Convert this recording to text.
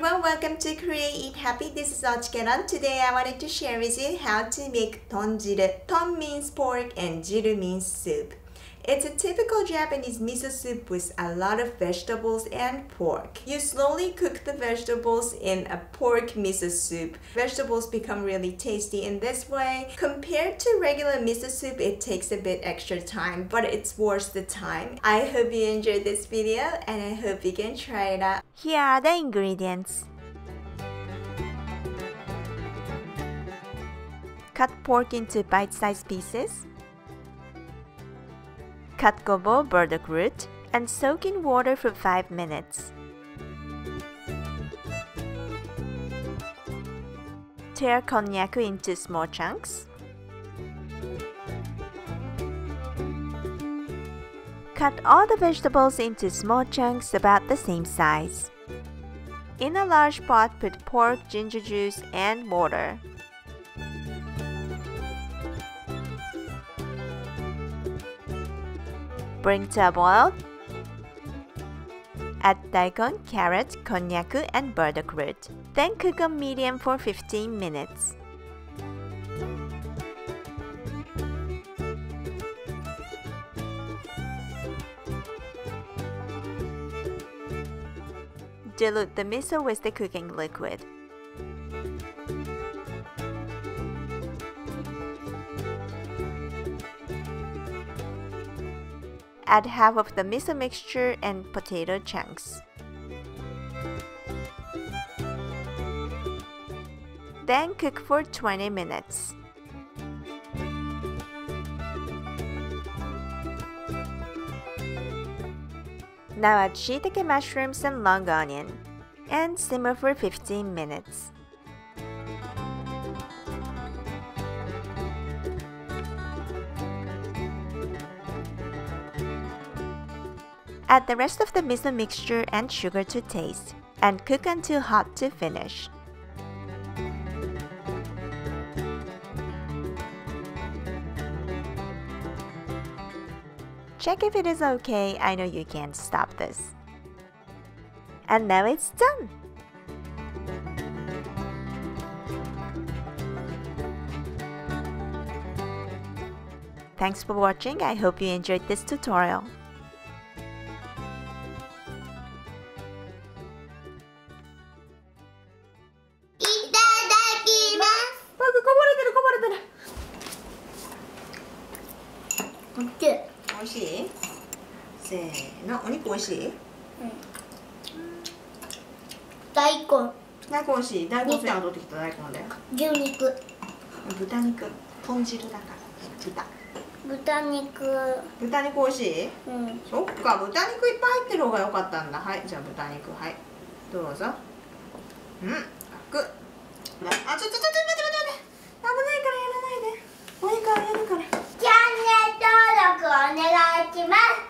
everyone, welcome to Create Eat Happy. This is OCHIKERON. Today I wanted to share with you how to make tonjiru. Ton means pork and jiru means soup. It's a typical Japanese miso soup with a lot of vegetables and pork. You slowly cook the vegetables in a pork miso soup. Vegetables become really tasty in this way. Compared to regular miso soup, it takes a bit extra time, but it's worth the time. I hope you enjoyed this video and I hope you can try it out. Here are the ingredients. Cut pork into bite-sized pieces. Cut gobo burdock root and soak in water for 5 minutes. Tear konnyaku into small chunks. Cut all the vegetables into small chunks about the same size. In a large pot, put pork, ginger juice, and water. Bring to a boil. Add daikon, carrot, konnyaku, and burdock root. Then cook on medium for 15 minutes. Dilute the miso with the cooking liquid. Add half of the miso mixture and potato chunks. Then cook for 20 minutes. Now add shiitake mushrooms and long onion and simmer for 15 minutes. Add the rest of the miso mixture and sugar to taste, and cook until hot to finish. Check if it is okay. I know you can't stop this. And now it's done! Thanks for watching. I hope you enjoyed this tutorial. Oishii? せーの、お肉おいしい？大根。大根おいしい。大根さんが取ってきた大根だよ。牛肉。豚肉。豚汁だから。豚肉。豚肉おいしい？うん。そっか、豚肉いっぱい入ってる方が良かったんだ。はい、じゃあ豚肉、はい。どうぞ。うん、楽。あ、ちょっと待って。危ないからやらないで。お肉あげるから。チャンネル登録お願いします。